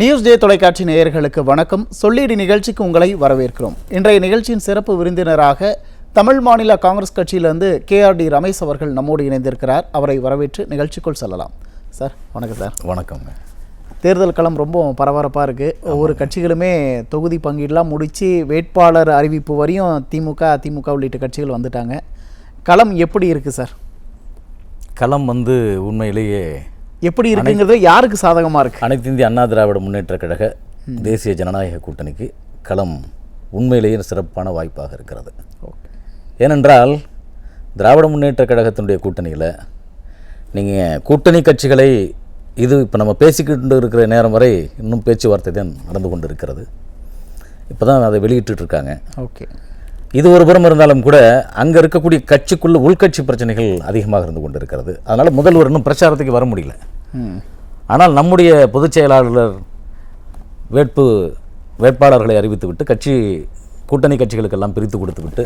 News டே தொலைக்காட்சி நேயர்களுக்கு வணக்கம். சொல்லிடி நிகழ்ச்சிக்கு உங்களை வரவேற்கிறோம். இன்றைய நிகழ்ச்சியின் சிறப்பு விருந்தினராக தமிழ் மாநில காங்கிரஸ் கட்சியிலிருந்து KRD ரமேஷ் அவர்கள் நம்மோடு இணைந்திருக்கிறார். அவரை வரவேற்று நிகழ்ச்சிக்குள் செல்லலாம். சார் வணக்கம். சார் வணக்கம். தேர்தல் களம் ரொம்ப பரபரப்பாக இருக்குது. ஒவ்வொரு கட்சிகளுமே தொகுதி பங்கீடெலாம் முடித்து வேட்பாளர் அறிவிப்பு வரையும் அதிமுக உள்ளிட்ட கட்சிகள் வந்துட்டாங்க. களம் எப்படி இருக்குது சார்? களம் உண்மையிலேயே எப்படி இருக்குங்கிறது யாருக்கு சாதகமாக இருக்குது? அனைத்து இந்திய அண்ணா திராவிட முன்னேற்ற கழக தேசிய ஜனநாயக கூட்டணிக்கு களம் உண்மையிலேயே சிறப்பான வாய்ப்பாக இருக்கிறது. ஏனென்றால் திராவிட முன்னேற்ற கழகத்தினுடைய கூட்டணியில் நீங்கள் கூட்டணி கட்சிகளை இப்போ நம்ம பேசிக்கிட்டு இருக்கிற நேரம் வரை இன்னும் பேச்சுவார்த்தை தான் நடந்து கொண்டு இருக்கிறது. இப்போ தான் அதை வெளியிட்டுருக்காங்க. ஓகே, இது ஒரு புறம் இருந்தாலும் கூட அங்கே இருக்கக்கூடிய கட்சிக்குள்ள உள்கட்சி பிரச்சனைகள் அதிகமாக இருந்து கொண்டு இருக்கிறது. அதனால் முதல்வர் இன்னும் பிரச்சாரத்துக்கு வர முடியல. ஆனால் நம்முடைய பொதுச் செயலாளர் வேட்பாளர்களை அறிவித்து விட்டு கூட்டணி கட்சிகளுக்கெல்லாம் பிரித்து கொடுத்து விட்டு,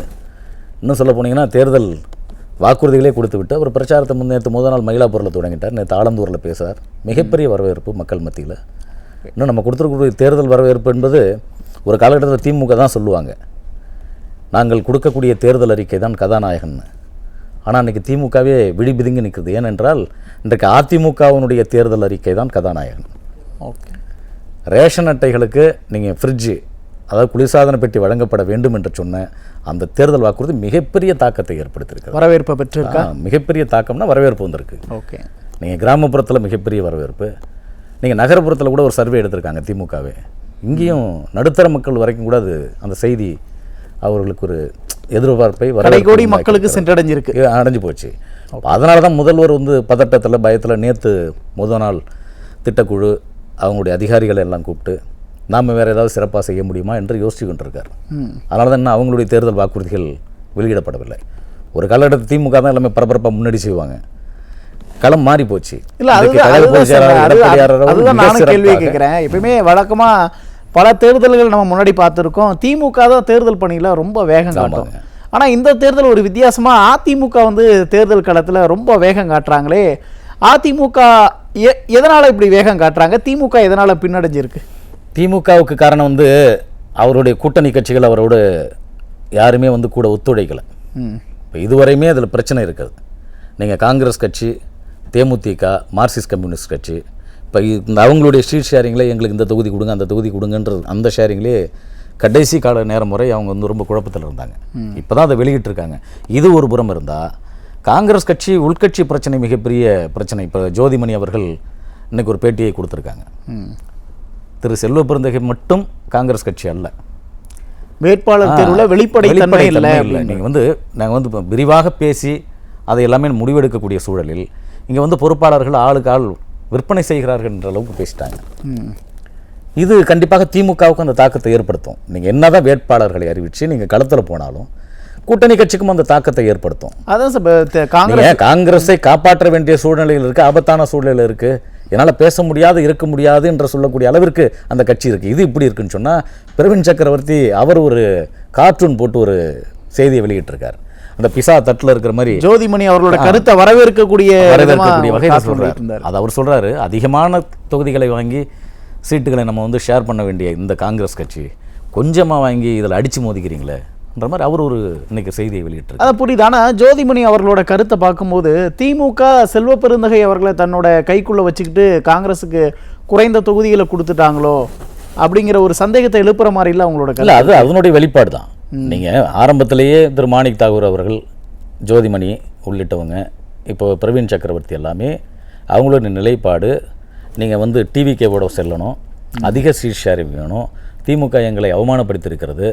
இன்னும் சொல்ல போனீங்கன்னா தேர்தல் வாக்குறுதிகளே கொடுத்து விட்டு அவர் பிரச்சாரத்தை நேற்று முதல் நாள் மயிலாப்பூரில் தொடங்கிட்டார். நேற்று ஆலந்தூரில் பேசுகிறார். மிகப்பெரிய வரவேற்பு மக்கள் மத்தியில். இன்னும் நம்ம கொடுத்துருக்கக்கூடிய தேர்தல் வரவேற்பு என்பது ஒரு காலகட்டத்தில் திமுக தான் சொல்லுவாங்க, நாங்கள் கொடுக்கக்கூடிய தேர்தல் அறிக்கை தான் கதாநாயகன். ஆனால் இன்றைக்கி திமுகவே விழிபிதுங்கி நிற்குது. ஏனென்றால் இன்றைக்கு அதிமுகவினுடைய தேர்தல் அறிக்கை தான் கதாநாயகன். ஓகே, ரேஷன் அட்டைகளுக்கு நீங்கள் ஃப்ரிட்ஜு, அதாவது குளிர்சாதன பெட்டி வழங்கப்பட வேண்டும் என்று சொன்ன அந்த தேர்தல் வாக்குறுதி மிகப்பெரிய தாக்கத்தை ஏற்படுத்தியிருக்கு. வரவேற்பு பெற்றிருக்கா? மிகப்பெரிய தாக்கம்னா வரவேற்பு வந்திருக்கு. ஓகே, நீங்கள் கிராமப்புறத்தில் மிகப்பெரிய வரவேற்பு, நீங்கள் நகரப்புறத்தில் கூட ஒரு சர்வே எடுத்திருக்காங்க திமுகவே. இங்கேயும் நடுத்தர மக்கள் வரைக்கும் கூட அது அந்த செய்தி அவர்களுக்கு ஒரு எதிர்பார்ப்பை கடைகோடி மக்களுக்கு சென்றடைஞ்சிருக்கு, அடைஞ்சு போச்சு. அதனால தான் முதல்வர் பதட்டத்தில் பயத்தில் நேற்று முதல் நாள் திட்டக்குழு அவங்களுடைய அதிகாரிகளை எல்லாம் கூப்பிட்டு நாம் வேறு ஏதாவது சிறப்பாக செய்ய முடியுமா என்று யோசிச்சு கொண்டிருக்கார். அதனால தான் இன்னும் அவங்களுடைய தேர்தல் வாக்குறுதிகள் வெளியிடப்படவில்லை. ஒரு காலகட்டத்தில் திமுக தான் எல்லாமே பரபரப்பாக முன்னாடி செய்வாங்க. களம் மாறி போச்சு. இல்லை, அதுதான் நானும் கேள்வி கேட்குறேன். எப்பயுமே வழக்கமாக பல தேர்தல்கள் நம்ம முன்னாடி பார்த்துருக்கோம், திமுக தான் தேர்தல் பணியில் ரொம்ப வேகம் காட்டும். ஆனால் இந்த தேர்தல் ஒரு வித்தியாசமாக அதிமுக தேர்தல் களத்தில் ரொம்ப வேகம் காட்டுறாங்களே. அதிமுக எதனால் இப்படி வேகம் காட்டுறாங்க? திமுக எதனால் பின்னடைஞ்சிருக்கு? திமுகவுக்கு காரணம் அவருடைய கூட்டணி கட்சிகள் அவரோடு யாருமே கூட ஒத்துழைக்கலை. இப்போ இதுவரையுமே அதில் பிரச்சனை இருக்குது. நீங்கள் காங்கிரஸ் கட்சி, தேமுதிக, மார்க்சிஸ்ட் கம்யூனிஸ்ட் கட்சி, இப்போ அவங்களுடைய ஸ்ட்ரீட் ஷேரிங்கில் எங்களுக்கு இந்த தொகுதி கொடுங்க அந்த தொகுதி கொடுங்கன்றது அந்த ஷேரிங்லே கடைசி கால நேரம் முறை அவங்க ரொம்ப குழப்பத்தில் இருந்தாங்க. இப்போ தான் அதை வெளியிட்டிருக்காங்க. இது ஒரு புறம் இருந்தால் காங்கிரஸ் கட்சி உள்கட்சி பிரச்சனை மிகப்பெரிய பிரச்சனை. இப்போ ஜோதிமணி அவர்கள் இன்றைக்கி ஒரு பேட்டியை கொடுத்துருக்காங்க. திரு செல்வ பெருந்தகை மட்டும் காங்கிரஸ் கட்சி அல்ல, வேட்பாளர் தேர்வில் வெளிப்படைத்தன்மை இல்லை. நீங்கள் நாங்கள் விரிவாக பேசி அதை எல்லாமே முடிவெடுக்கக்கூடிய சூழலில் இங்கே பொறுப்பாளர்கள் ஆளுக்கு ஆள் விற்பனை செய்கிறார்கள் என்ற அளவுக்கு பேசிட்டாங்க. இது கண்டிப்பாக திமுகவுக்கு அந்த தாக்கத்தை ஏற்படுத்தும். நீங்கள் என்னதான் வேட்பாளர்களை அறிவித்து நீங்கள் களத்தில் போனாலும் கூட்டணி கட்சிக்கும் அந்த தாக்கத்தை ஏற்படுத்தும். அதான் காங்கிரஸை காப்பாற்ற வேண்டிய சூழ்நிலையில் இருக்குது, ஆபத்தான சூழ்நிலையில் இருக்குது, என்னால் பேச முடியாது இருக்க முடியாது என்று சொல்லக்கூடிய அளவிற்கு அந்த கட்சி இருக்குது. இது இப்படி இருக்குன்னு சொன்னால் பிரவீன் சக்கரவர்த்தி அவர் ஒரு கார்ட்டூன் போட்டு ஒரு செய்தியை வெளியிட்டிருக்கார். அந்த பிசா தட்டில் இருக்கிற மாதிரி ஜோதிமணி அவர்களோட கருத்தை வரவேற்கக்கூடிய வகையில் சொல்கிறார். அது அவர் சொல்கிறாரு, அதிகமான தொகுதிகளை வாங்கி சீட்டுகளை நம்ம ஷேர் பண்ண வேண்டிய இந்த காங்கிரஸ் கட்சி கொஞ்சமாக வாங்கி இதில் அடித்து மோதிக்கிறீங்களேன்ற மாதிரி அவர் ஒரு இன்னைக்கு செய்தியை வெளியிட்டார். அதை புரியுது. ஆனால் ஜோதிமணி அவர்களோட கருத்தை பார்க்கும்போது திமுக செல்வ பெருந்தகை அவர்களை தன்னோட கைக்குள்ளே வச்சுக்கிட்டு காங்கிரஸுக்கு குறைந்த தொகுதிகளை கொடுத்துட்டாங்களோ அப்படிங்கிற ஒரு சந்தேகத்தை எழுப்புற மாதிரி இல்லை அவங்களோட கருத்து. இல்லை, அது அதனுடைய வெளிப்பாடு தான். நீங்கள் ஆரம்பத்திலேயே திரு மாணிக் தாகூர் அவர்கள், ஜோதிமணி உள்ளிட்டவங்க, இப்போ பிரவீன் சக்கரவர்த்தி எல்லாமே அவங்களோட நிலைப்பாடு, நீங்கள் டிவிகேவோட செல்லணும், அதிக சீட் ஷேரிங் வேணும், திமுக எங்களை அவமானப்படுத்தியிருக்கிறது,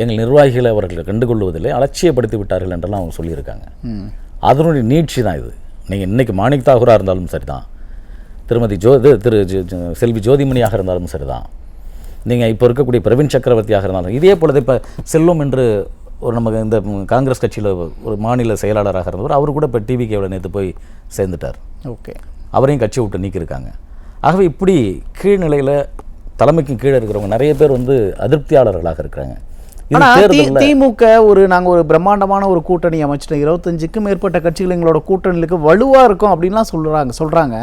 எங்கள் நிர்வாகிகளை அவர்களை கண்டுகொள்வதில்லை, அலட்சியப்படுத்தி விட்டார்கள் என்றெல்லாம் அவங்க சொல்லியிருக்காங்க. அதனுடைய நீட்சி தான் இது. நீங்கள் இன்றைக்கி மாணிக் தாகூராக இருந்தாலும் சரி தான், திரு செல்வி ஜோதிமணியாக இருந்தாலும் சரி தான், நீங்கள் இப்போ இருக்கக்கூடிய பிரவீன் சக்கரவர்த்தியாக இருந்தாலும் இதே போல இப்போ செல்வம் என்று ஒரு நமக்கு இந்த காங்கிரஸ் கட்சியில் ஒரு மாநில செயலாளராக இருந்தவர், அவர் கூட இப்போ டிவிகேவில் நேற்று போய் சேர்ந்துட்டார். ஓகே, அவரையும் கட்சி விட்டு நீக்கியிருக்காங்க. ஆகவே இப்படி கீழ்நிலையில் தலைமைக்கும் கீழே இருக்கிறவங்க நிறைய பேர் அதிருப்தியாளர்களாக இருக்கிறாங்க. திமுக நாங்கள் ஒரு பிரம்மாண்டமான ஒரு கூட்டணி அமைச்சிட்டோம், 25க்கும் மேற்பட்ட கட்சிகள் எங்களோட கூட்டணிகளுக்கு வலுவாக இருக்கும் அப்படின்லாம் சொல்கிறாங்க.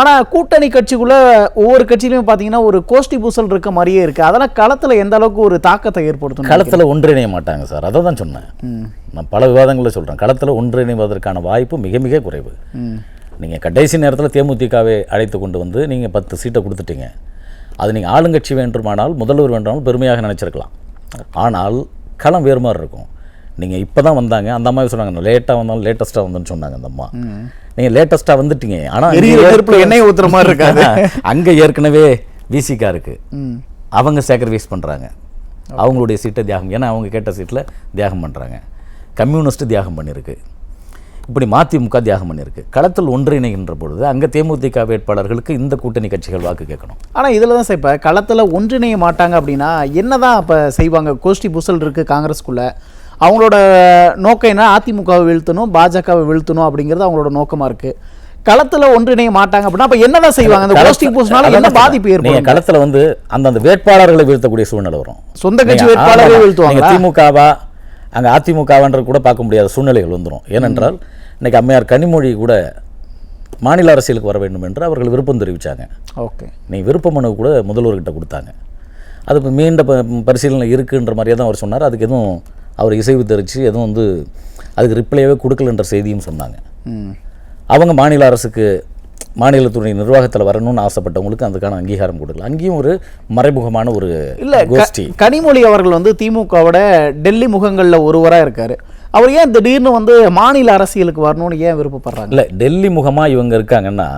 ஆனால் கூட்டணி கட்சிக்குள்ளே ஒவ்வொரு கட்சியிலையும் பார்த்தீங்கன்னா ஒரு கோஷ்டி பூசல் இருக்க மாதிரியே இருக்குது. அதெல்லாம் களத்தில் எந்த அளவுக்கு ஒரு தாக்கத்தை ஏற்படுத்தும்? களத்தில் ஒன்றிணைய மாட்டாங்க சார், அதை தான் சொன்னேன். நான் பல விவாதங்களில் சொல்கிறேன், களத்தில் ஒன்றிணைவதற்கான வாய்ப்பு மிக மிக குறைவு. நீங்கள் கடைசி நேரத்தில் தேமுதிகவை அழைத்து கொண்டு வந்து நீங்கள் 10 சீட்டை கொடுத்துட்டீங்க. அது நீங்கள் ஆளுங்கட்சி வேண்டுமானால் முதல்வர் வேண்டுமானால் பெருமையாக நினச்சிருக்கலாம். ஆனால் களம் வேறு மாதிரி இருக்கும். நீங்கள் இப்போ தான் வந்தாங்க, அந்த அம்மாவே சொன்னாங்க லேட்டாக வந்தாலும் லேட்டஸ்ட்டாக வந்தோன்னு சொன்னாங்க அந்த அம்மா. நீங்கள் லேட்டஸ்ட்டாக வந்துட்டீங்க, ஆனால் எண்ணெய் ஊற்றுற மாதிரி இருக்காது. அங்கே ஏற்கனவே விசிகா இருக்குது, அவங்க சேக்ரிஃபைஸ் பண்ணுறாங்க அவங்களுடைய சீட்டை தியாகம், ஏன்னா அவங்க கேட்ட சீட்டில் தியாகம் பண்ணுறாங்க. கம்யூனிஸ்ட்டு தியாகம் பண்ணியிருக்கு, இப்படி மதிமுக தியாகம் பண்ணியிருக்கு. களத்தில் ஒன்றிணைகின்ற பொழுது அங்கே தேமுதிக வேட்பாளர்களுக்கு இந்த கூட்டணி கட்சிகள் வாக்கு கேட்கணும். ஆனால் இதில் தான் சார் இப்போ களத்தில் ஒன்றிணைய மாட்டாங்க அப்படின்னா என்ன தான் இப்போ செய்வாங்க? கோஷ்டி பூசல் இருக்குது காங்கிரஸ்குள்ளே, அவங்களோட நோக்கம் என்ன? அதிமுகவை வீழ்த்தணும், பாஜகவை வீழ்த்தணும் அப்படிங்கிறது அவங்களோட நோக்கமாக இருக்குது. களத்தில் ஒன்றிணைய மாட்டாங்க அப்படின்னா அப்போ என்ன தான் செய்வாங்க? அந்த கோஷ்டி பூசினால என்ன பாதிப்பு ஏற்படும்? களத்தில் வந்து அந்தந்த வேட்பாளர்களை வீழ்த்தக்கூடிய சூழ்நிலை வரும். சொந்த கட்சி வேட்பாளர்களை வீழ்த்துவாங்க. திமுகவா அங்கே அதிமுகவன்றது கூட பார்க்க முடியாத சூழ்நிலைகள் வந்துடும். ஏனென்றால் இன்றைக்கி அம்மையார் கனிமொழி கூட மாநில அரசியலுக்கு வர வேண்டும் என்று அவர்கள் விருப்பம் தெரிவித்தாங்க. ஓகே, நீ விருப்ப மனு கூட முதல்வர்கிட்ட கொடுத்தாங்க. அது இப்போ மீண்ட பரிசீலனை இருக்குன்ற மாதிரியே தான் அவர் சொன்னார். அதுக்கு எதுவும் அவர் இசைவு தெரிவித்து எதுவும் வந்து அதுக்கு ரிப்ளையாகவே கொடுக்கலன்ற செய்தியும் சொன்னாங்க. அவங்க மாநில அரசுக்கு மாநிலத்துடைய நிர்வாகத்தில் வரணும்னு ஆசைப்பட்டவங்களுக்கு அதுக்கான அங்கீகாரம் கொடுக்கல. அங்கேயும் ஒரு மறைமுகமான ஒரு கோஷ்டி. கனிமொழி அவர்கள் வந்து திமுகவோட டெல்லி முகங்களில் ஒருவராக இருக்கார். அவர் ஏன் திடீர்னு வந்து மாநில அரசியலுக்கு வரணும்னு ஏன் விருப்பப்படுறாங்க? இல்லை, டெல்லி முகமாக இவங்க இருக்காங்கன்னா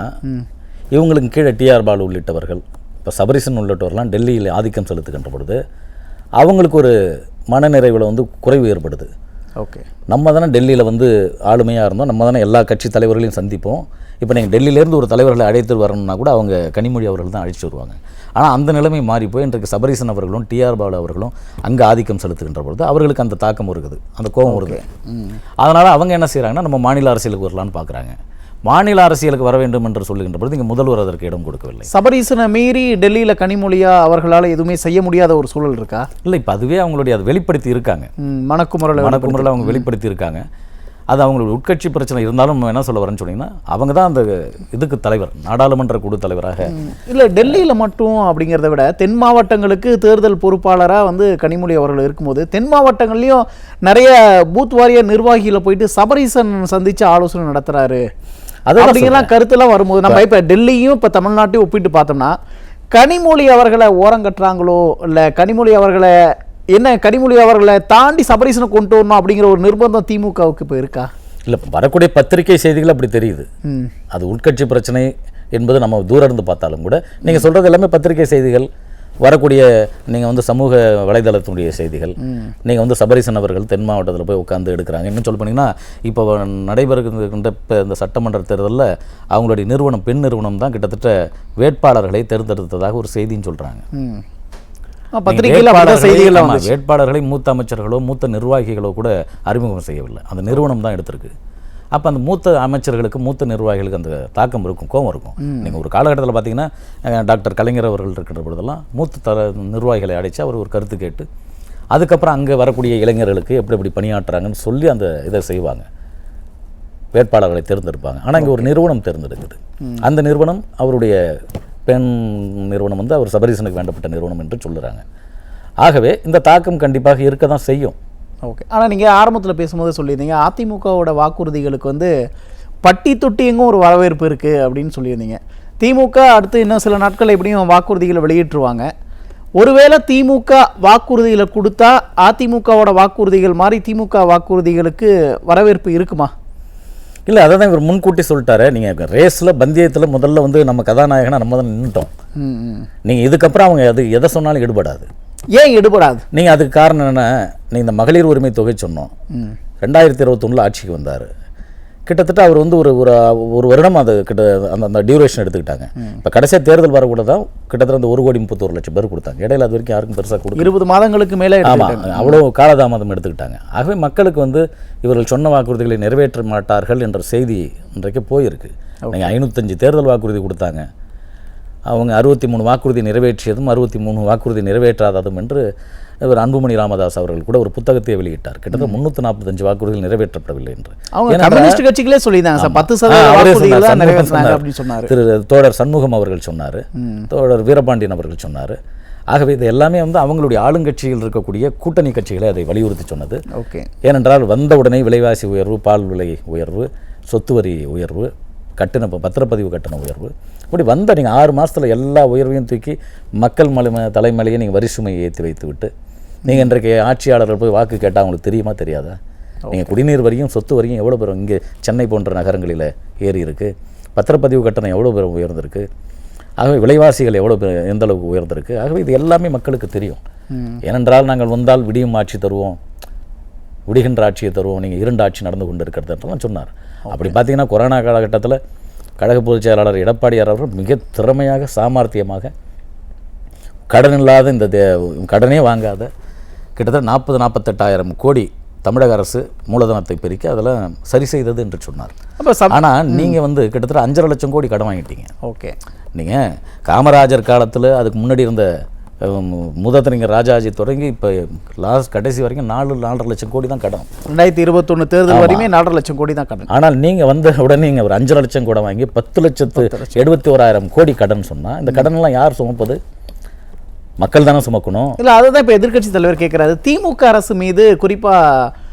இவங்களுக்கு கீழே டிஆர் பாலு உள்ளிட்டவர்கள், இப்போ சபரிசன் உள்ளிட்டவர்கள்லாம் டெல்லியில் ஆதிக்கம் செலுத்துகின்ற பொழுது அவங்களுக்கு ஒரு மனநிறைவில் வந்து குறைவு ஏற்படுது. ஓகே, நம்ம தானே டெல்லியில் வந்து ஆளுமையாக இருந்தோம், நம்ம தானே எல்லா கட்சி தலைவர்களையும் சந்திப்போம். இப்போ நீங்கள் டெல்லியிலேருந்து ஒரு தலைவர்களை அழைத்து வரணும்னா கூட அவங்க கனிமொழி அவர்கள் தான் அழைச்சிட்டு வருவாங்க. ஆனால் அந்த நிலைமை மாறி போய் இன்றைக்கு சபரீசன் அவர்களும் டிஆர் பாலு அவர்களும் அங்கே ஆதிக்கம் செலுத்துகின்ற பொழுது அவர்களுக்கு அந்த தாக்கம் இருக்குது, அந்த கோபம் வருது. அதனால் அவங்க என்ன செய்கிறாங்கன்னா நம்ம மாநில அரசியலுக்கு வரலான்னு பார்க்குறாங்க. மாநில அரசியலுக்கு வர வேண்டும் என்று சொல்லுகின்ற பொழுது இங்கே முதல்வர் அதற்கு இடம் கொடுக்கவில்லை. சபரீசனை மீறி டெல்லியில் கனிமொழியா அவர்களால் எதுவுமே செய்ய முடியாத ஒரு சூழல் இருக்கா? இல்லை, இப்போ அதுவே அவங்களுடைய அதை வெளிப்படுத்தி இருக்காங்க. மணக்குமுறையில் அவங்க வெளிப்படுத்தி இருக்காங்க. அது அவங்களுடைய உட்கட்சி பிரச்சனை இருந்தாலும் என்ன சொல்ல வரேன்னு சொன்னீங்கன்னா அவங்க தான் அந்த இதுக்கு தலைவர், நாடாளுமன்ற குழு தலைவராக. இல்லை, டெல்லியில் மட்டும் அப்படிங்கிறத விட தென் மாவட்டங்களுக்கு தேர்தல் பொறுப்பாளராக வந்து கனிமொழி அவர்கள் இருக்கும்போது தென் மாவட்டங்கள்லையும் நிறைய பூத் வாரிய நிர்வாகிகளை போயிட்டு சபரீசன் சந்தித்து ஆலோசனை நடத்துகிறாரு அப்படிங்கலாம் கருத்துலாம் வரும்போது நம்ம இப்போ டெல்லியும் இப்போ தமிழ்நாட்டையும் ஒப்பிட்டு பார்த்தோம்னா கனிமொழி அவர்களை ஓரங்கட்டுறாங்களோ இல்லை கனிமொழி அவர்களை தாண்டி சபரீசனை கொண்டு வரணும் அப்படிங்கிற ஒரு நிர்பந்தம் திமுகவுக்கு இப்போ இருக்கா? இல்லை, வரக்கூடிய பத்திரிகை செய்திகள் அப்படி தெரியுது. அது உட்கட்சி பிரச்சனை என்பது நம்ம தூரம் இருந்து பார்த்தாலும் கூட நீங்கள் சொல்கிறது எல்லாமே பத்திரிகை செய்திகள், வரக்கூடிய நீங்கள் வந்து சமூக வலைதளத்தினுடைய செய்திகள். நீங்கள் வந்து சபரீசன் அவர்கள் தென் மாவட்டத்தில் போய் உட்காந்து எடுக்கிறாங்க. இன்னும் சொல்ல போனீங்கன்னா இப்போ நடைபெறுகின்ற இப்போ இந்த சட்டமன்ற தேர்தலில் அவங்களுடைய நிறுவனம், பெண் நிறுவனம் தான் கிட்டத்தட்ட வேட்பாளர்களை தேர்ந்தெடுத்ததாக ஒரு செய்தின்னு சொல்கிறாங்க. வேட்பாளர்களை மூத்த அமைச்சர்களோ மூத்த நிர்வாகிகளோ கூட அறிமுகம் செய்யவில்லை, அந்த நிறுவனம் தான் எடுத்திருக்கு. அப்போ அந்த மூத்த அமைச்சர்களுக்கு மூத்த நிர்வாகிகளுக்கு அந்த தாக்கம் இருக்கும், கோபம் இருக்கும். நீங்கள் ஒரு காலகட்டத்தில் பார்த்தீங்கன்னா டாக்டர் கலைஞர் அவர்கள் இருக்கின்ற பொழுதெல்லாம் மூத்த நிர்வாகிகளை அழைச்சி அவர் ஒரு கருத்து கேட்டு அதுக்கப்புறம் அங்கே வரக்கூடிய இளைஞர்களுக்கு எப்படி பணியாற்றுறாங்கன்னு சொல்லி அந்த இதை செய்வாங்க, வேட்பாளர்களை தேர்ந்தெடுப்பாங்க. ஆனால் இங்கே ஒரு நிறுவனம் தேர்ந்தெடுக்குது. அந்த நிறுவனம் அவருடைய பெண் நிறுவனம் வந்து அவர் சபரீசனுக்கு வேண்டப்பட்ட நிறுவனம் என்று சொல்லுறாங்க. ஆகவே இந்த தாக்கம் கண்டிப்பாக இருக்க தான் செய்யும். ஓகே, ஆனால் நீங்கள் ஆரம்பத்தில் பேசும்போது சொல்லியிருந்தீங்க அதிமுகவோட வாக்குறுதிகளுக்கு வந்து பட்டி தொட்டி எங்கும் ஒரு வரவேற்பு இருக்குது அப்படின்னு சொல்லியிருந்தீங்க. திமுக அடுத்து இன்னும் சில நாட்கள் எப்படியும் வாக்குறுதிகளை வெளியிட்டுருவாங்க. ஒருவேளை திமுக வாக்குறுதிகளை கொடுத்தா அதிமுகவோட வாக்குறுதிகள் மாதிரி திமுக வாக்குறுதிகளுக்கு வரவேற்பு இருக்குமா? இல்லை, அதை தான் இவர் முன்கூட்டி சொல்லிட்டாரு. நீங்கள் ரேஸில் பந்தயத்தில் முதல்ல வந்து நம்ம கதாநாயகனாக நம்ம தான் நின்றுட்டோம். நீங்கள் இதுக்கப்புறம் அவங்க அது எதை சொன்னாலும் ஈடுபடாது. ஏன் ஈடுபடாது? நீங்கள் அதுக்கு காரணம் என்ன, நீங்கள் இந்த மகளிர் உரிமை தொகை சொன்னோம். 2021 ஆட்சிக்கு வந்தார். கிட்டத்தட்ட அவர் வந்து ஒரு வருடம் அது அந்த டியூரேஷன் எடுத்துக்கிட்டாங்க. இப்போ கடைசியாக தேர்தல் வரக்கூட தான் கிட்டத்தட்ட அந்த 1,31,00,000 பேர் கொடுத்தாங்க. இடையில அது வரைக்கும் யாருக்கும் பெருசாக கொடுக்கும். 20 மாதங்களுக்கு மேலே. ஆமாம், அவ்வளோ காலதாமதம் எடுத்துக்கிட்டாங்க. ஆகவே மக்களுக்கு வந்து இவர்கள் சொன்ன வாக்குறுதிகளை நிறைவேற்ற மாட்டார்கள் என்ற செய்தி இன்றைக்கு போயிருக்கு. நீங்கள் 505 தேர்தல் வாக்குறுதி கொடுத்தாங்க. அவங்க 63 வாக்குறுதி நிறைவேற்றியதும் 63 வாக்குறுதி நிறைவேற்றாததும் என்று இவர் அன்புமணி ராமதாஸ் அவர்கள் கூட ஒரு புத்தகத்தை வெளியிட்டார். கிட்டத்தட்ட 345 வாக்குறுதிகள் நிறைவேற்றப்படவில்லை என்று. அவங்க கம்யூனிஸ்ட் கட்சிகளே சொல்லியிருந்தாங்க சார் 10% வாக்குறுதிகள் தான் நிறைவேற்றினாங்க அப்படின்னு சொன்னார். திரு தோழர் சண்முகம் அவர்கள் சொன்னார், தோழர் வீரபாண்டியன் அவர்கள் சொன்னார். ஆகவே இது எல்லாமே வந்து அவங்களுடைய ஆளுங்கட்சியில் இருக்கக்கூடிய கூட்டணி கட்சிகளை அதை வலியுறுத்தி சொன்னது. ஓகே. ஏனென்றால் வந்தவுடனே விலைவாசி உயர்வு, பால் விலை உயர்வு, சொத்து வரி உயர்வு, பத்திரப்பதிவு கட்டண உயர்வு, இப்படி வந்த நீங்கள் 6 மாதத்தில் எல்லா உயர்வையும் தூக்கி மக்கள் தலைமையிலேயே நீங்கள் வரி சுமையை ஏற்றி வைத்து விட்டு நீங்கள் இன்றைக்கு ஆட்சியாளர்கள் போய் வாக்கு கேட்டால் அவங்களுக்கு தெரியுமா தெரியாதா? நீங்கள் குடிநீர் வரியும் சொத்து வரியும் எவ்வளோ பேரும் இங்கே சென்னை போன்ற நகரங்களில் ஏறி இருக்குது, பத்திரப்பதிவு கட்டணம் எவ்வளோ பேரும் உயர்ந்திருக்கு, ஆகவே விலைவாசிகள் எவ்வளோ எந்த அளவுக்கு உயர்ந்திருக்கு. ஆகவே இது எல்லாமே மக்களுக்கு தெரியும். ஏனென்றால் நாங்கள் வந்தால் விடியும் ஆட்சி தருவோம், விடுகின்ற ஆட்சியை தருவோம், நீங்கள் 2 ஆட்சி நடந்து கொண்டு இருக்கிறதுன்றலாம் சொன்னார். அப்படி பார்த்தீங்கன்னா கொரோனா காலகட்டத்தில் கழக பொதுச் செயலாளர் எடப்பாடியார் அவர்கள் மிக திறமையாக சாமர்த்தியமாக கடன் இல்லாத இந்த கடனே வாங்காத கிட்டத்தட்ட 40-48,000 கோடி தமிழக அரசு மூலதனத்தை பெருக்கி அதெல்லாம் சரி செய்தது என்று சொன்னார். ஆனால் நீங்கள் வந்து கிட்டத்தட்ட 5.5 லட்சம் கோடி கடன் வாங்கிட்டீங்க. ஓகே. நீங்கள் காமராஜர் காலத்தில் அதுக்கு முன்னாடி இருந்த மூதறிஞர் ராஜாஜி தொடங்கி இப்போ கடைசி வரைக்கும் 4.5 லட்சம் கோடி தான் கடன். 2021 தேர்தல் வரையுமே 4.5 லட்சம் கோடி தான் கடன். ஆனால் நீங்கள் வந்த உடனே நீங்கள் ஒரு 5 லட்சம் கூட வாங்கி 10,71,000 கோடி கடன் சொன்னால் இந்த கடன்லாம் யார் சுமப்பது? மக்கள் தானே சுமக்கணும். இல்லை, அதுதான் இப்போ எதிர்க்கட்சி தலைவர் கேட்குறாரு. திமுக அரசு மீது குறிப்பாக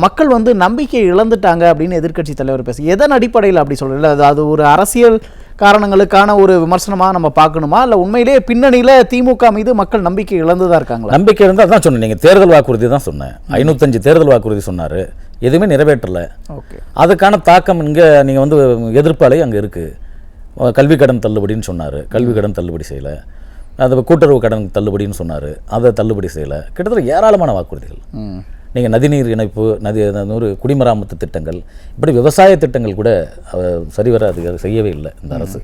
மக்கள் வந்து நம்பிக்கை இழந்துட்டாங்க அப்படின்னு எதிர்க்கட்சி தலைவர் பேச எதன் அடிப்படையில் அப்படி சொல்கிறேன்? அது ஒரு அரசியல் காரணங்களுக்கான ஒரு விமர்சனமாக நம்ம பார்க்கணுமா, இல்லை உண்மையிலேயே பின்னணியில் திமுக மீது மக்கள் நம்பிக்கை இழந்து தான் இருக்காங்களா? நம்பிக்கை இருந்தால் தான் சொன்னேன். நீங்கள் தேர்தல் வாக்குறுதி தான் சொன்னேன், 505 தேர்தல் வாக்குறுதி சொன்னார், எதுவுமே நிறைவேற்றலை. ஓகே. அதுக்கான தாக்கம் இங்கே நீங்கள் வந்து எதிர்ப்பாலே அங்கே இருக்குது. கல்வி கடன் தள்ளுபடின்னு சொன்னார், கல்வி கடன் தள்ளுபடி செய்யலை. அது கூட்டுறவு கடன் தள்ளுபடின்னு சொன்னார், அதை தள்ளுபடி செய்யலை. கிட்டத்தட்ட ஏராளமான வாக்குறுதிகள். நீங்கள் நதிநீர் இணைப்பு, குடிமராமத்து திட்டங்கள், இப்படி விவசாய திட்டங்கள் கூட சரிவர அது செய்யவே இல்லை இந்த அரசு.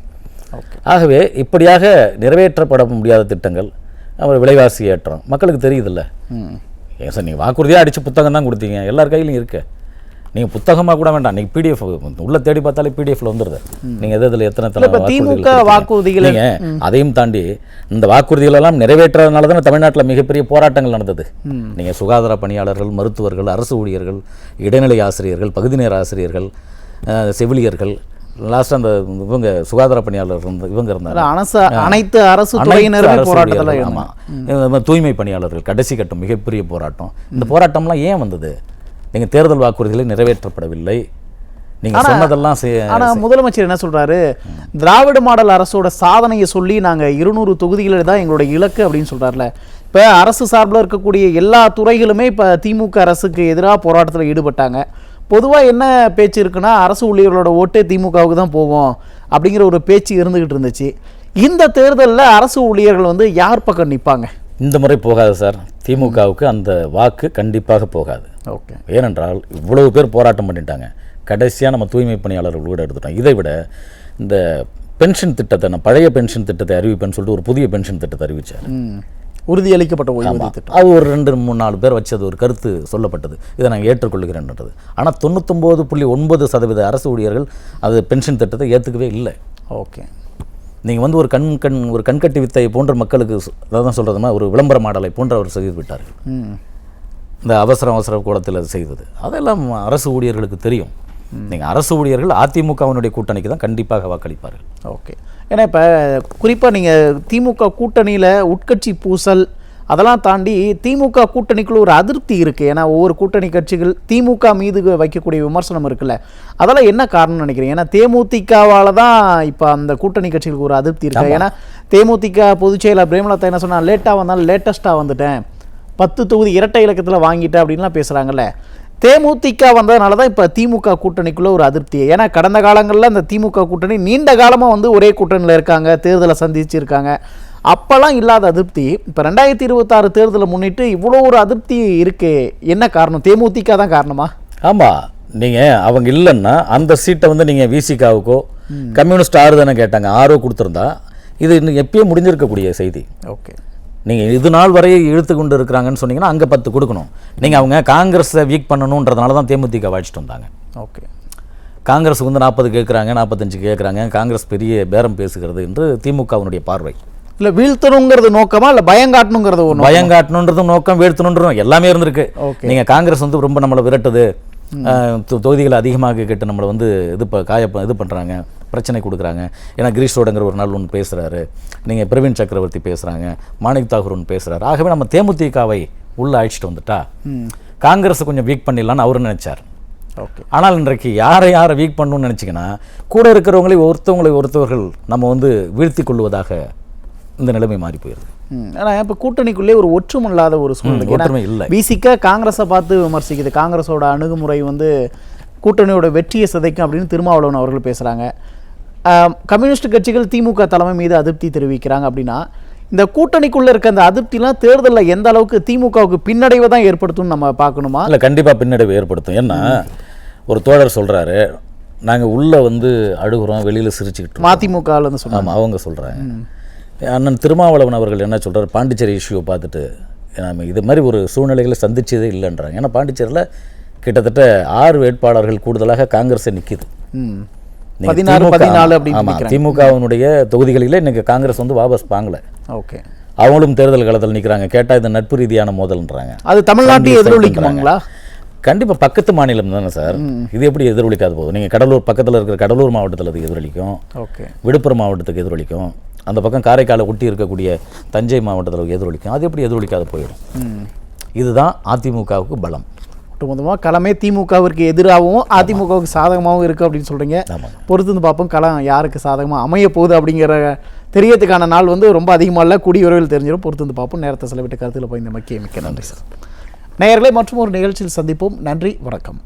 ஆகவே இப்படியாக நிறைவேற்றப்பட முடியாத திட்டங்கள், விலைவாசி ஏற்றம் மக்களுக்கு தெரியுதில்ல. ஏன் சார் நீங்கள் வாக்குறுதியாக அடித்து புத்தகம் தான் கொடுத்தீங்க, எல்லார் கையிலையும் இருக்கு. நீங்கள் புத்தகமாக கூட வேண்டாம், நீங்கள் பிடிஎஃப் உள்ள தேடி பார்த்தாலே பிடிஎஃப்ல வந்துடுது. நீங்கள் எதில் எத்தனை திமுக வாக்குறுதிகள் நீங்கள் அதையும் தாண்டி இந்த வாக்குறுதிகளெல்லாம் நிறைவேற்றதுனால தானே தமிழ்நாட்டில் மிகப்பெரிய போராட்டங்கள் நடந்தது. நீங்கள் சுகாதார பணியாளர்கள், மருத்துவர்கள், அரசு ஊழியர்கள், இடைநிலை ஆசிரியர்கள், பகுதி நேர ஆசிரியர்கள், செவிலியர்கள், லாஸ்ட் அந்த இவங்க சுகாதார பணியாளர் இவங்க இருந்தாங்க, அனைத்து அரசு துறையினரும் போராட்டத்தில். ஆமாம், தூய்மை பணியாளர்கள் கடைசி கட்டம் மிகப்பெரிய போராட்டம். இந்த போராட்டம்லாம் ஏன் வந்தது? நீங்கள் தேர்தல் வாக்குறுதிகளை நிறைவேற்றப்படவில்லை, நீங்கள் சொன்னதெல்லாம். ஆனால் முதலமைச்சர் என்ன சொல்கிறாரு, திராவிட மாடல் அரசோட சாதனையை சொல்லி நாங்கள் 200 தொகுதிகளில் தான் எங்களோட இலக்கு அப்படின்னு சொல்கிறார்ல. இப்போ அரசு சார்பில் இருக்கக்கூடிய எல்லா துறைகளுமே இப்போ திமுக அரசுக்கு எதிராக போராட்டத்தில் ஈடுபட்டாங்க. பொதுவாக என்ன பேச்சு இருக்குன்னா, அரசு ஊழியர்களோட ஓட்டு திமுகவுக்கு தான் போகும் அப்படிங்கிற ஒரு பேச்சு இருந்துக்கிட்டு இருந்துச்சு. இந்த தேர்தலில் அரசு ஊழியர்கள் வந்து யார் பக்கம் நிற்பாங்க? இந்த முறை போகாது சார், திமுகவுக்கு அந்த வாக்கு கண்டிப்பாக போகாது. ஓகே. ஏனென்றால் இவ்வளவு பேர் போராட்டம் பண்ணிட்டாங்க, கடைசியாக நம்ம தூய்மை பணியாளர்கள் கூட எடுத்துட்டோம். இதை விட இந்த பென்ஷன் திட்டத்தை, நான் பழைய பென்ஷன் திட்டத்தை அறிவிப்பேன்னு சொல்லிட்டு ஒரு புதிய பென்ஷன் திட்டத்தை அறிவித்தார். உறுதியளிக்கப்பட்ட ஓய்வூதிய திட்டம். அது ஒரு 2-3-4 பேர் வச்சது ஒரு கருத்து சொல்லப்பட்டது, இதை நாங்கள் ஏற்றுக்கொள்கிறேன்றது. ஆனால் 99.9% அரசு ஊழியர்கள் அது பென்ஷன் திட்டத்தை ஏற்றுக்கவே இல்லை. ஓகே. நீங்கள் வந்து ஒரு கண்கட்டி வித்தை போன்ற மக்களுக்கு அதான் சொல்கிறதுமா ஒரு விளம்பர மாடலை போன்று அவர் செய்து விட்டார்கள். இந்த அவசர கோலத்தில் செய்தது அதெல்லாம் அரசு ஊழியர்களுக்கு தெரியும். நீங்கள் அரசு ஊழியர்கள் அதிமுகவினுடைய கூட்டணிக்கு தான் கண்டிப்பாக வாக்களிப்பார்கள். ஓகே. ஏன்னா இப்போ குறிப்பாக நீங்கள் திமுக கூட்டணியில் உட்கட்சி பூசல் அதெல்லாம் தாண்டி திமுக கூட்டணிக்குள்ள ஒரு அதிருப்தி இருக்குது. ஏன்னா ஒவ்வொரு கூட்டணி கட்சிகள் திமுக மீது வைக்கக்கூடிய விமர்சனம் இருக்குல்ல, அதெல்லாம் என்ன காரணம்னு நினைக்கிறீங்க? ஏன்னா தேமுதிகவால் தான் இப்போ அந்த கூட்டணி கட்சிகளுக்கு ஒரு அதிருப்தி இருக்குது. ஏன்னா தேமுதிக பொதுச் செயலர் பிரேமலதா என்ன சொன்னால், லேட்டாக வந்தாலும் லேட்டஸ்ட்டாக வந்துட்டேன், 10 தொகுதி இரட்டை இலக்கத்தில் வாங்கிட்டேன் அப்படின்லாம் பேசுகிறாங்கல்ல. தேமுதிக வந்ததுனால தான் இப்போ திமுக கூட்டணிக்குள்ளே ஒரு அதிருப்தி. ஏன்னா கடந்த காலங்களில் அந்த திமுக கூட்டணி நீண்ட காலமாக வந்து ஒரே கூட்டணியில் இருக்காங்க, தேர்தலை சந்திச்சிருக்காங்க, அப்போல்லாம் இல்லாத அதிருப்தி இப்போ 2026 தேர்தலை முன்னிட்டு இவ்வளோ ஒரு அதிருப்தி இருக்கு. என்ன காரணம்? தேமுதிக தான் காரணமா? ஆமாம், நீங்கள் அவங்க இல்லைன்னா அந்த சீட்டை வந்து நீங்கள் விசிகாவுக்கோ கம்யூனிஸ்ட் 6 தானே கேட்டாங்க, 6 கொடுத்துருந்தா இது இன்னும் எப்பயும் முடிஞ்சிருக்கக்கூடிய செய்தி. ஓகே. நீங்கள் இது நாள் வரை இழுத்து கொண்டு இருக்கிறாங்கன்னு சொன்னீங்கன்னா அங்கே 10 கொடுக்கணும். நீங்கள் அவங்க காங்கிரஸை வீக் பண்ணணுன்றதுனால தான் தேமுதிக வாய்ச்சிட்டு வந்தாங்க. ஓகே. காங்கிரஸுக்கு வந்து 40 கேட்குறாங்க, 45 கேட்குறாங்க, காங்கிரஸ் பெரிய பேரம் பேசுகிறது என்று திமுகவினுடைய பார்வை. இல்லை வீழ்த்தணுங்கிறது நோக்கமா இல்லை பயங்காட்டணுங்கிறது ஒன்று? பயங்காட்டணுன்றதும் நோக்கம், வீழ்த்தணுன்றதும் எல்லாமே இருந்திருக்கு. நீங்கள் காங்கிரஸ் வந்து ரொம்ப நம்மளை விரட்டுது, தொகுதிகளை அதிகமாக கேட்டு நம்மளை வந்து இது பண்ணுறாங்க, பிரச்சனை கொடுக்குறாங்க. ஏன்னா கிரீஷ் ரோடுங்கிற ஒரு நாள் ஒன்று பேசுகிறாரு, நீங்கள் பிரவீன் சக்கரவர்த்தி பேசுகிறாங்க, மாணிக் தாகூர் ஒன்று பேசுகிறாரு. ஆகவே நம்ம தேமுதிகவை உள்ளே அழைச்சிட்டு வந்துட்டா காங்கிரஸை கொஞ்சம் வீக் பண்ணிடலான்னு அவர் நினைச்சார். ஓகே. ஆனால் இன்றைக்கு யாரை வீக் பண்ணணும்னு நினச்சிங்கன்னா கூட இருக்கிறவங்களை ஒருத்தவர்கள் நம்ம வந்து வீழ்த்தி கொள்வதாக இந்த நிலைமை மாறி போயிடுது. ஆனால் இப்போ கூட்டணிக்குள்ளே ஒரு ஒற்றுமை இல்லாத ஒரு சூழ்நிலை இல்லை. பிசிக்கா காங்கிரஸை பார்த்து விமர்சிக்குது. காங்கிரஸோட அணுகுமுறை வந்து கூட்டணியோட வெற்றியை சிதைக்கும் அப்படின்னு திருமாவளவன் அவர்கள் பேசுகிறாங்க. கம்யூனிஸ்ட் கட்சிகள் திமுக தலைமை மீது அதிருப்தி தெரிவிக்கிறாங்க. அப்படின்னா இந்த கூட்டணிக்குள்ளே இருக்க அந்த அதிருப்திலாம் தேர்தலில் எந்த அளவுக்கு திமுகவுக்கு பின்னடைவை தான் ஏற்படுத்தும்னு நம்ம பார்க்கணுமா? இல்லை, கண்டிப்பாக பின்னடைவை ஏற்படுத்தும். ஏன்னா ஒரு தோழர் சொல்கிறாரு, நாங்கள் உள்ளே வந்து அழுகுறோம், வெளியில் சிரிச்சுக்கிட்டு மதிமுகவில் சொன்னாங்க. அவங்க சொல்கிறாங்க. அண்ணன் திருமாவளவன் அவர்கள் என்ன சொல்கிறார், பாண்டிச்சேரி இஷ்யூவை பார்த்துட்டு நம்ம இது மாதிரி ஒரு சூழ்நிலைகளை சந்திச்சதே இல்லைன்றாங்க. ஏன்னா பாண்டிச்சேரியில் கிட்டத்தட்ட 6 வேட்பாளர்கள் கூடுதலாக காங்கிரஸை நிற்கிது. 14 அப்படின்னு திமுகவினுடைய தொகுதிகளில் இன்னைக்கு காங்கிரஸ் வந்து வாபஸ் வாங்கல. ஓகே. அவங்களும் தேர்தல் காலத்தில் நிற்கிறாங்க. கேட்டால் இது நட்பு ரீதியான மோதல்ன்றாங்க. அது தமிழ்நாட்டை எதிரொலிக்குமாங்களா? கண்டிப்பாக பக்கத்து மாநிலம் தானே சார், இது எப்படி எதிரொலிக்காது போகுது? நீங்கள் கடலூர் பக்கத்தில் இருக்கிற கடலூர் மாவட்டத்தில் அது எதிரொலிக்கும், ஓகே, விழுப்புரம் மாவட்டத்துக்கு எதிரொலிக்கும், அந்த பக்கம் காரைக்காலை ஒட்டி இருக்கக்கூடிய தஞ்சை மாவட்டத்தில் எதிரொலிக்கும். அது எப்படி எதிரொலிக்காது போயிடும்? இதுதான் அதிமுகவுக்கு பலம். ஒட்டுமொத்தமாக களமே திமுகவிற்கு எதிராகவும் அதிமுகவுக்கு சாதகமாகவும் இருக்குது அப்படின்னு சொல்கிறீங்க. பொறுத்து வந்து பார்ப்போம் களம் யாருக்கு சாதகமாக அமைய போகுது அப்படிங்கிற தெரியறதுக்கான நாள் வந்து ரொம்ப அதிகமாக இல்லை, கூடிய விரைவில் தெரிஞ்சிடும். பொறுத்து வந்து பார்ப்போம். நேரத்தை செலவிட்ட கருத்தில் போய் இந்த மிக்க நன்றி சார். நேயர்களே, மற்றும் ஒரு நிகழ்ச்சியில் சந்திப்போம். நன்றி, வணக்கம்.